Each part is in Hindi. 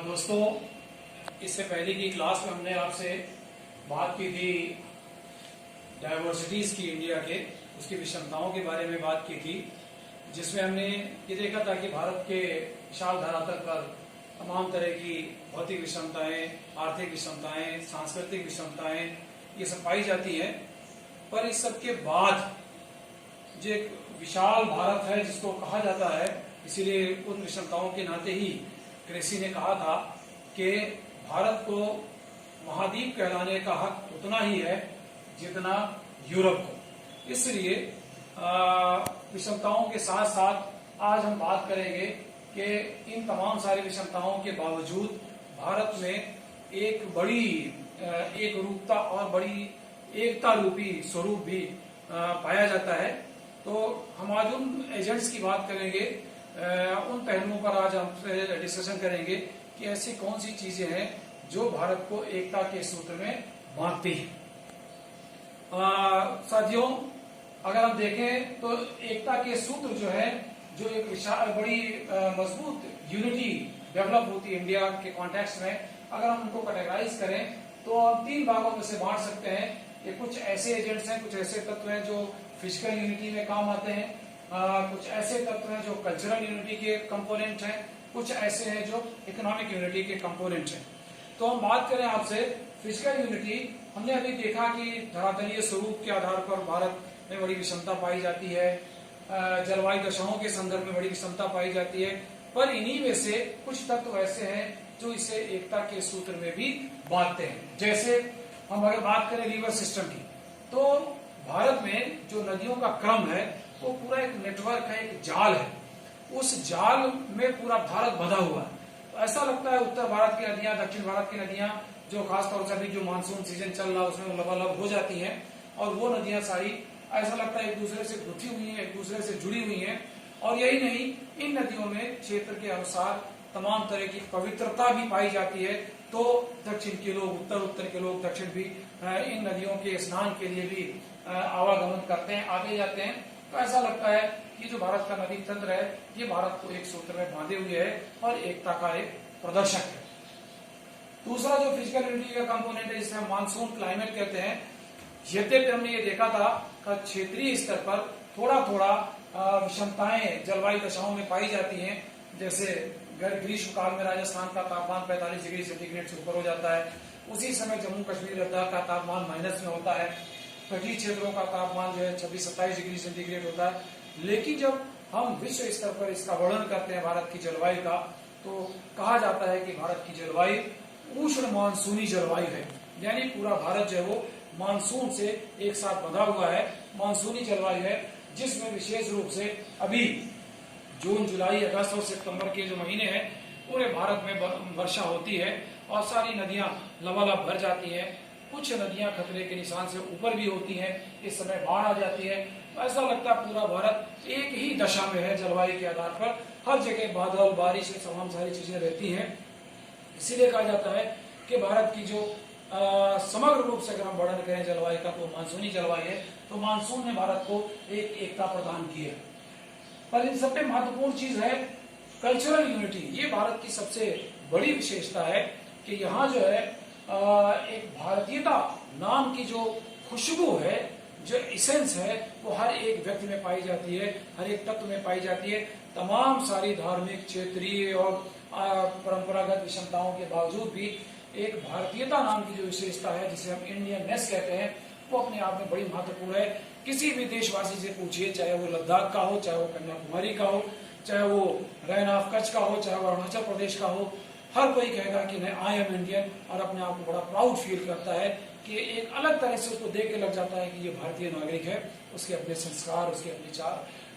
दोस्तों, इससे पहले की क्लास में हमने आपसे बात की थी डाइवर्सिटीज की इंडिया के, उसकी विषमताओं के बारे में बात की थी, जिसमें हमने ये देखा था कि भारत के विशाल धरातल पर तमाम तरह की भौतिक विषमताएं, आर्थिक विषमताएं, सांस्कृतिक विषमताएं ये सब पाई जाती है। पर इस सब के बाद जो एक विशाल भारत है जिसको कहा जाता है, इसीलिए उन विषमताओं के नाते ही क्रेसी ने कहा था कि भारत को महाद्वीप कहलाने का हक उतना ही है जितना यूरोप को। इसलिए विषमताओं के साथ साथ आज हम बात करेंगे कि इन तमाम सारी विषमताओं के बावजूद भारत में एक बड़ी एक रूपता और बड़ी एकता रूपी स्वरूप भी पाया जाता है। तो हम आज उन एजेंट्स की बात करेंगे, उन पहलुओं पर आज हम डिस्कशन करेंगे कि ऐसी कौन सी चीजें हैं जो भारत को एकता के सूत्र में बांधती है। साथियों, अगर हम देखें तो एकता के सूत्र जो है, जो एक विशाल बड़ी मजबूत यूनिटी डेवलप होती है इंडिया के कॉन्टेक्स्ट में, अगर हम उनको कैटेगराइज करें तो हम तीन भागों में से बांट सकते हैं। ये कुछ ऐसे एजेंट्स हैं, कुछ ऐसे तत्व हैं जो फिजिकल यूनिटी में काम आते हैं, कुछ ऐसे तत्व हैं जो कल्चरल यूनिटी के कंपोनेंट हैं, कुछ ऐसे हैं जो इकोनॉमिक यूनिटी के कंपोनेंट हैं। तो हम बात करें आपसे फिजिकल यूनिटी, हमने अभी देखा कि धरातलीय स्वरूप के आधार पर भारत में बड़ी विषमता पाई जाती है, जलवायु दशाओं के संदर्भ में बड़ी विषमता पाई जाती है, पर इन्हीं में से कुछ तत्व ऐसे हैं जो इसे एकता के सूत्र में भी बांधते हैं। जैसे हम अगर बात करें रिवर सिस्टम की, तो भारत में जो नदियों का क्रम है वो पूरा एक नेटवर्क है, एक जाल है। उस जाल में पूरा भारत बंधा हुआ है। तो ऐसा लगता है उत्तर भारत की नदियां, दक्षिण भारत की नदियां, जो खासतौर से अभी जो मानसून सीजन चल रहा है उसमें लबालब हो जाती हैं, और वो नदियां सारी ऐसा लगता है एक दूसरे से गुथी हुई हैं, एक दूसरे से जुड़ी हुई हैं। और यही नहीं, इन नदियों में क्षेत्र के अनुसार तमाम तरह की पवित्रता भी पाई जाती है। तो दक्षिण के लोग उत्तर के लोग दक्षिण भी इन नदियों के स्नान के लिए भी आवागमन करते हैं, आगे जाते हैं। तो ऐसा लगता है कि जो भारत का नदी तंत्र है ये भारत को एक सूत्र में बांधे हुए है और एकता का एक प्रदर्शक है। दूसरा जो फिजिकल यूनिटी का कंपोनेंट है जिसे हम मानसून क्लाइमेट कहते हैं, यद्यपि हमने ये देखा था कि क्षेत्रीय स्तर पर थोड़ा थोड़ा विषमताएं जलवायु दशाओं में पाई जाती हैं। जैसे ग्रीष्म काल में राजस्थान का तापमान 45 डिग्री सेंटीग्रेड से ऊपर हो जाता है, उसी समय जम्मू कश्मीर लद्दाख का तापमान माइनस में होता है, तटीय क्षेत्रों का तापमान जो है 26-27 डिग्री सेंटीग्रेड होता है। लेकिन जब हम विश्व स्तर पर इसका वर्णन करते हैं भारत की जलवायु का, तो कहा जाता है कि भारत की जलवायु उष्ण मानसूनी जलवायु है। यानी पूरा भारत जो है वो मानसून से एक साथ बंधा हुआ है, मानसूनी जलवायु है, जिसमें विशेष रूप से अभी जून, जुलाई, अगस्त और सितंबर के जो महीने हैं पूरे भारत में वर्षा होती है और सारी नदियां लबालब भर जाती हैं। कुछ नदियां खतरे के निशान से ऊपर भी होती हैं, इस समय बाढ़ आ जाती है। ऐसा लगता है पूरा भारत एक ही दशा में है जलवायु के आधार पर, हर जगह बादल, बारिश, तमाम सारी चीजें रहती हैं। इसीलिए कहा जाता है कि भारत की जो समग्र रूप से अगर हम वर्णन करें जलवायु का, तो मानसूनी जलवायु है। तो मानसून ने भारत को एक एकता प्रदान की है। पर इन सबसे महत्वपूर्ण चीज है कल्चरल यूनिटी। ये भारत की सबसे बड़ी विशेषता है कि यहाँ जो है एक भारतीयता नाम की जो खुशबू है, जो इसेंस है, वो हर एक व्यक्ति में पाई जाती है, हर एक तत्व में पाई जाती है। तमाम सारी धार्मिक, क्षेत्रीय और परंपरागत विषमताओं के बावजूद भी एक भारतीयता नाम की जो विशेषता है, जिसे हम इंडियननेस कहते हैं, वो अपने आप में बड़ी महत्वपूर्ण है। किसी भी देशवासी से पूछिए, चाहे वो लद्दाख का हो, चाहे वो कन्याकुमारी का हो, चाहे वो रैन ऑफ कच्छ का हो, चाहे वो अरुणाचल प्रदेश का हो, हर कोई कहेगा कि नहीं, आई एम इंडियन, और अपने आप को बड़ा प्राउड फील करता है कि एक अलग तरह से उसको देख के लग जाता है कि ये भारतीय नागरिक है। उसके अपने संस्कार, उसके अपने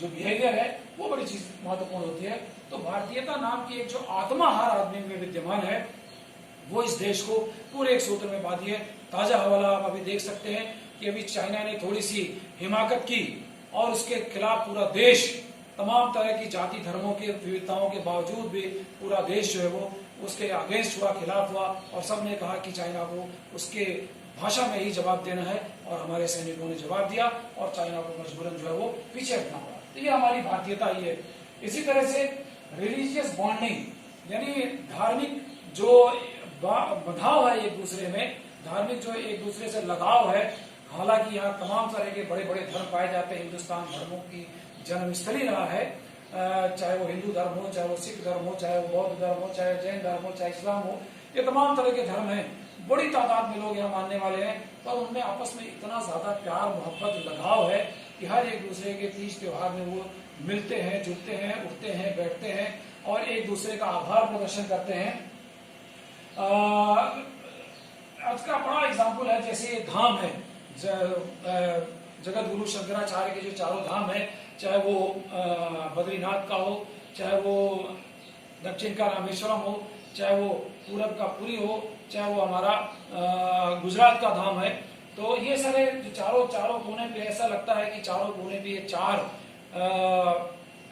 जो बिहेवियर है, वो बड़ी चीज महत्वपूर्ण होती है। तो भारतीयता नाम की एक जो आत्मा हर आदमी में विद्यमान है, वो इस देश को पूरे एक सूत्र में बांधी है। ताजा हवाला आप अभी देख सकते हैं कि अभी चाइना ने थोड़ी सी हिमाकत की और उसके खिलाफ पूरा देश, तमाम तरह की जाति धर्मों की विविधताओं के बावजूद भी पूरा देश जो है वो उसके अगेंस्ट हुआ, खिलाफ हुआ, और सबने कहा कि चाइना को उसके भाषा में ही जवाब देना है। और हमारे सैनिकों ने जवाब दिया और चाइना को मजबूरन जो है वो पीछे हटना पड़ा। तो ये हमारी भारतीयता ही है। इसी तरह से रिलीजियस बॉन्डिंग, यानी धार्मिक जो बंधाव है एक दूसरे में, धार्मिक जो एक दूसरे से लगाव है। हालांकि यहाँ तमाम तरह के बड़े बड़े धर्म पाए जाते हैं। हिंदुस्तान धर्मों की जन्मस्थली रहा है, चाहे वो हिंदू धर्म हो, चाहे वो सिख धर्म हो, चाहे वो बौद्ध धर्म हो, चाहे जैन धर्म हो, चाहे इस्लाम हो, ये तमाम तरह के धर्म हैं। बड़ी तादाद में लोग यहाँ मानने वाले हैं, पर उनमें आपस में इतना ज्यादा प्यार मोहब्बत लगाव है कि हर एक दूसरे के तीज त्योहार में वो मिलते हैं, जुड़ते हैं, उठते हैं, बैठते हैं और एक दूसरे का आभार प्रदर्शन करते हैं। आज का बड़ा एग्जाम्पल है, जैसे ये धाम है, जगत गुरु शंकराचार्य के जो चारों धाम है, चाहे वो बद्रीनाथ का हो, चाहे वो दक्षिण का रामेश्वरम हो, चाहे वो पूरब का पुरी हो, चाहे वो हमारा गुजरात का धाम है, तो ये सारे जो चारों कोने पे ऐसा लगता है कि चारों कोने पे ये चार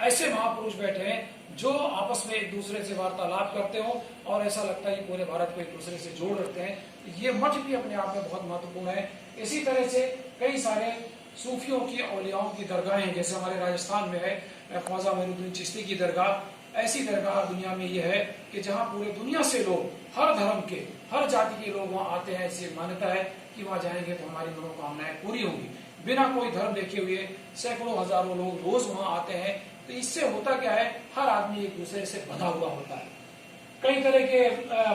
ऐसे महापुरुष बैठे हैं जो आपस में एक दूसरे से वार्तालाप करते हो और ऐसा लगता है कि पूरे भारत को एक दूसरे से जोड़ रखते हैं। ये मठ भी अपने आप में बहुत महत्वपूर्ण है। इसी तरह से कई सारे सूफियों की औलियाओं की दरगाहें, जैसे हमारे राजस्थान में है ख्वाजा मोइनुद्दीन चिश्ती की दरगाह। ऐसी दरगाह दुनिया में ये है कि जहाँ पूरे दुनिया से लोग, हर धर्म के, हर जाति के लोग वहाँ आते हैं। ऐसी मान्यता है कि वहाँ जाएंगे तो हमारी मनोकामनाएं पूरी होंगी। बिना कोई धर्म देखे हुए सैकड़ों हजारों लोग रोज वहाँ आते हैं। तो इससे होता क्या है, हर आदमी एक दूसरे से बंधा हुआ होता है। कई तरह के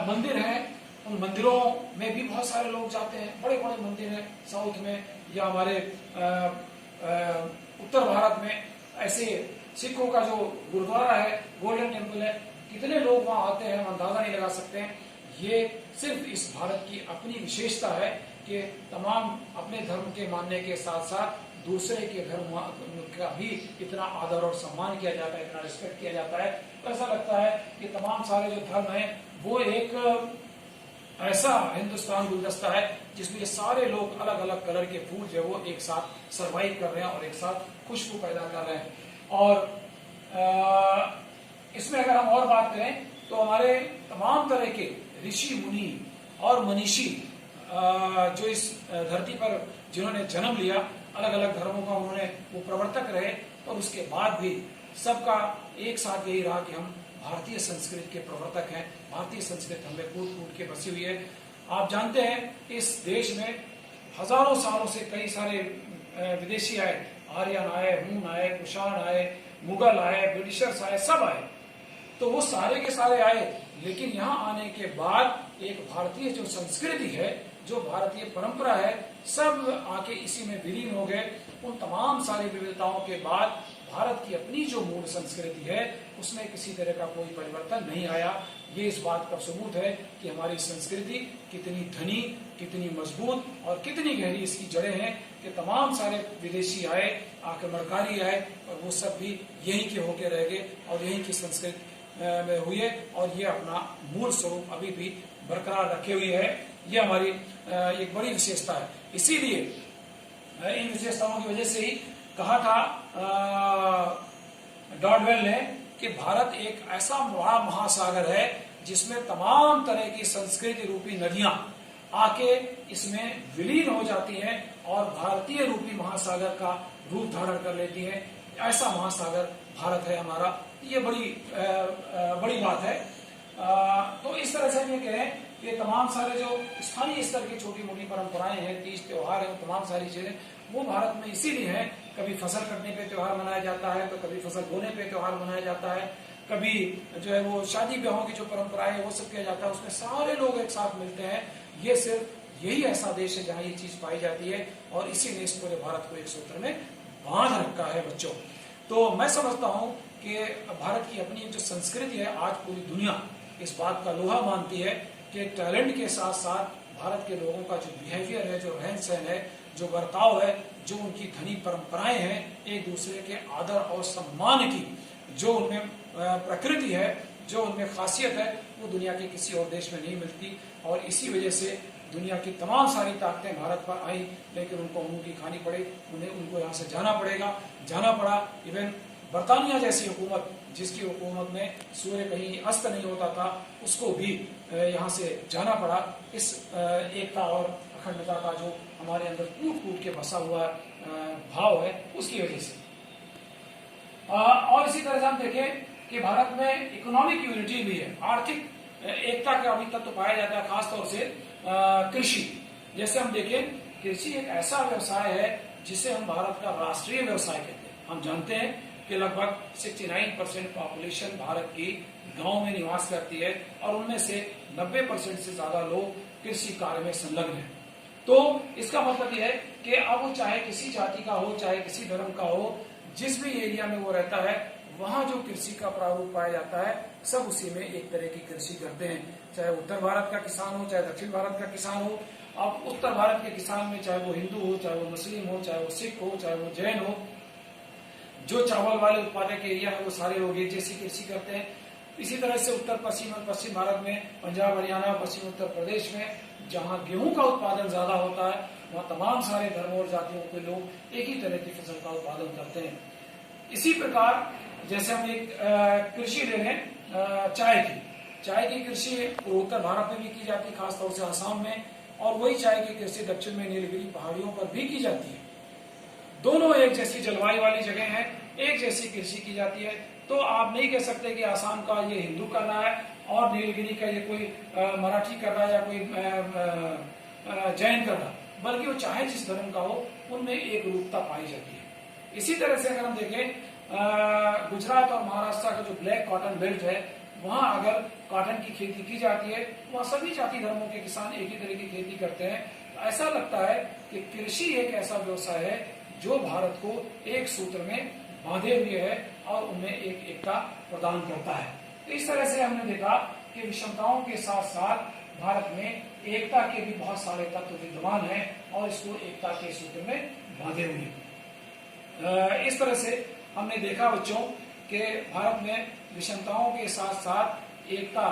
मंदिर हैं, उन मंदिरों में भी बहुत सारे लोग जाते हैं। बड़े बड़े मंदिर हैं साउथ में या हमारे उत्तर भारत में। ऐसे सिखों का जो गुरुद्वारा है, गोल्डन टेम्पल है, कितने लोग वहां आते हैं हम अंदाजा नहीं लगा सकते हैं। ये सिर्फ इस भारत की अपनी विशेषता है कि तमाम अपने धर्म के मानने के साथ साथ दूसरे के धर्म का भी इतना आदर और सम्मान किया जाता है, इतना रिस्पेक्ट किया जाता है। तो ऐसा लगता है कि तमाम सारे जो धर्म हैं वो एक ऐसा हिंदुस्तान गुलदस्ता है जिसमें ये सारे लोग अलग अलग कलर के फूल जो वो एक साथ सरवाइव कर रहे हैं और एक साथ खुशबू पैदा कर रहे हैं। और इसमें अगर हम और बात करें तो हमारे तमाम तरह के ऋषि मुनि और मनीषी जो इस धरती पर जिन्होंने जन्म लिया, अलग अलग धर्मों का उन्होंने वो प्रवर्तक रहे, और उसके बाद भी सबका एक साथ यही रहा कि हम भारतीय संस्कृति के प्रवर्तक हैं। भारतीय संस्कृति हमें कूट कूट के बसी हुई है। आप जानते हैं इस देश में हजारों सालों से कई सारे विदेशी आए, आर्यन आए, हून आए, कुषाण आए, मुगल आए, ब्रिटिशर्स आए, सब आए। तो वो सारे के सारे आए, लेकिन यहाँ आने के बाद एक भारतीय जो संस्कृति है, जो भारतीय परंपरा है, सब आके इसी में विलीन हो गए। उन तमाम सारी विविधताओं के बाद भारत की अपनी जो मूल संस्कृति है उसमें किसी तरह का कोई परिवर्तन नहीं आया। ये इस बात का सबूत है कि हमारी संस्कृति कितनी धनी, कितनी मजबूत और कितनी गहरी इसकी जड़ें हैं कि तमाम सारे विदेशी आए, आक्रमणकारी आए, और वो सब भी यहीं के होके रह गए और यहीं की संस्कृति में हुए, और ये अपना मूल स्वरूप अभी भी बरकरार रखे हुए है। ये हमारी एक बड़ी विशेषता है। इसीलिए इन विशेषताओं की वजह से ही कहा था डॉडवेल ने कि भारत एक ऐसा बड़ा महासागर है जिसमें तमाम तरह की संस्कृति रूपी नदियां आके इसमें विलीन हो जाती हैं और भारतीय रूपी महासागर का रूप धारण कर लेती है। ऐसा महासागर भारत है हमारा। ये बड़ी बात है। तो इस तरह से हम ये कहें, ये तमाम सारे जो स्थानीय स्तर की छोटी मोटी परंपराएं हैं, तीज त्योहार है, तमाम सारी चीजें वो भारत में इसीलिए है। कभी फसल कटने पे त्योहार मनाया जाता है, तो कभी फसल बोने पे त्योहार मनाया जाता है, कभी जो है वो शादी ब्याहों की जो परंपराएं है वो सब किया जाता है, उसमें सारे लोग एक साथ मिलते हैं। ये सिर्फ यही ऐसा देश है जहाँ ये चीज पाई जाती है, और इसी ने इस पूरे भारत को एक सूत्र में बांध रखा है बच्चों। तो मैं समझता हूँ कि भारत की अपनी जो संस्कृति है, आज पूरी दुनिया इस बात का लोहा मानती है कि टैलेंट के साथ साथ भारत के लोगों का जो बिहेवियर है, जो रहन सहन है, जो बर्ताव है, जो उनकी धनी परंपराएं हैं, एक दूसरे के आदर और सम्मान की जो उनमें प्रकृति है, जो उनमें खासियत है, वो दुनिया के किसी और देश में नहीं मिलती। और इसी वजह से दुनिया की तमाम सारी ताकतें भारत पर आई, लेकिन उनको मुंह की खानी पड़ी, उनको यहाँ से जाना पड़ा। इवन बरतानिया जैसी हुकूमत, जिसकी हुकूमत में सूर्य कहीं अस्त नहीं होता था, उसको भी यहाँ से जाना पड़ा। इस एकता और अखंडता का जो हमारे अंदर कूट कूट के बसा हुआ भाव है, उसकी वजह से। और इसी तरह से हम देखें कि भारत में इकोनॉमिक यूनिटी भी है, आर्थिक एकता का अभी तक तो पाया जाता है, खासतौर से कृषि। जैसे हम देखें, कृषि एक ऐसा व्यवसाय है जिसे हम भारत का राष्ट्रीय व्यवसाय कहते हैं। हम जानते हैं कि लगभग 69% पॉपुलेशन भारत की गांव में निवास करती है और उनमें से 90% से ज्यादा लोग कृषि कार्य में संलग्न हैं। तो इसका मतलब यह है कि अब वो चाहे किसी जाति का हो, चाहे किसी धर्म का हो, जिस भी एरिया में वो रहता है, वहां जो कृषि का प्रारूप पाया जाता है, सब उसी में एक तरह की कृषि करते हैं। चाहे उत्तर भारत का किसान हो, चाहे दक्षिण भारत का किसान हो। अब उत्तर भारत के किसान में चाहे वो हिंदू हो, चाहे वो मुस्लिम हो, चाहे वो सिख हो, चाहे वो जैन हो, जो चावल वाले उत्पादक एरिया है वो सारे लोग एक जैसी कृषि करते हैं। इसी तरह से उत्तर पश्चिम और पश्चिम भारत में, पंजाब, हरियाणा, पश्चिम उत्तर प्रदेश में जहां गेहूं का उत्पादन ज्यादा होता है, वहां तमाम सारे धर्मों और जातियों के लोग एक ही तरह की फसल का उत्पादन करते हैं। इसी प्रकार जैसे हम एक कृषि ले लें चाय की कृषि उत्तर भारत में भी की जाती है, खासतौर से आसाम में, और वही चाय की कृषि दक्षिण में नीलगिरी पहाड़ियों पर भी की जाती है। दोनों एक जैसी जलवायु वाली जगह है, एक जैसी कृषि की जाती है। तो आप नहीं कह सकते कि आसाम का ये हिंदू कर रहा है और नीलगिरी का ये कोई मराठी कर रहा है या कोई जैन कर रहा है, बल्कि वो चाहे जिस धर्म का हो, उनमें एक रूपता पाई जाती है। इसी तरह से अगर हम देखें, गुजरात और महाराष्ट्र का जो ब्लैक कॉटन बेल्ट है, वहां अगर कॉटन की खेती की जाती है, वहां सभी जाति धर्मों के किसान एक ही तरह की खेती करते हैं। तो ऐसा लगता है कि कृषि एक ऐसा व्यवसाय है जो भारत को एक सूत्र में बांधे हुए है और उनमें एक एकता प्रदान करता है। तो इस तरह से हमने देखा कि विषमताओं के साथ साथ भारत में एकता के भी बहुत सारे तत्व विद्यमान हैं और इसको एकता के सूत्र में बांधे हुए। इस तरह से हमने देखा बच्चों कि भारत में विषमताओं के साथ साथ एकता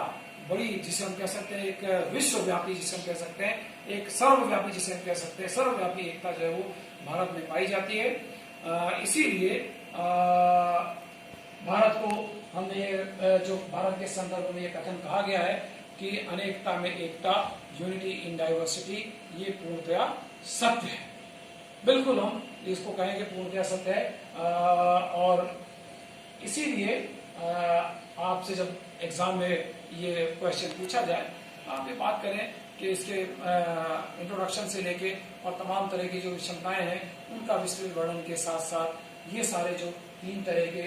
बड़ी, जिसे हम कह सकते हैं एक विश्वव्यापी, जिसे हम कह सकते हैं एक सर्वव्यापी, जिसे हम कह सकते हैं सर्वव्यापी एकता जो है वो भारत में पाई जाती है। इसीलिए भारत को हमने जो भारत के संदर्भ में ये कथन कहा गया है कि अनेकता में एकता, यूनिटी इन डाइवर्सिटी, ये पूर्णतया सत्य है। बिल्कुल हम इसको कहेंगे पूर्णतया सत्य है। और इसीलिए आपसे जब एग्जाम में ये क्वेश्चन पूछा जाए, आप ये बात करें कि इसके इंट्रोडक्शन से लेके और तमाम तरह की जो विषमताएं हैं उनका विस्तृत वर्णन के साथ साथ ये सारे जो 3 तरह के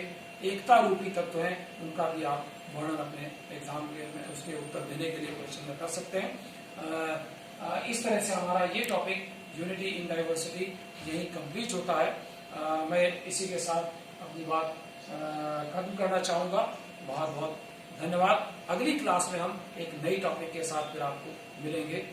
एकता रूपी तत्व हैं उनका भी आप वर्णन अपने एग्जाम के में उसके उत्तर देने के लिए क्वेश्चन में कर सकते हैं। इस तरह से हमारा ये टॉपिक यूनिटी इन डाइवर्सिटी यही कंप्लीट होता है। मैं इसी के साथ अपनी बात खत्म करना चाहूंगा। बहुत बहुत धन्यवाद। अगली क्लास में हम एक नई टॉपिक के साथ फिर आपको मिलेंगे।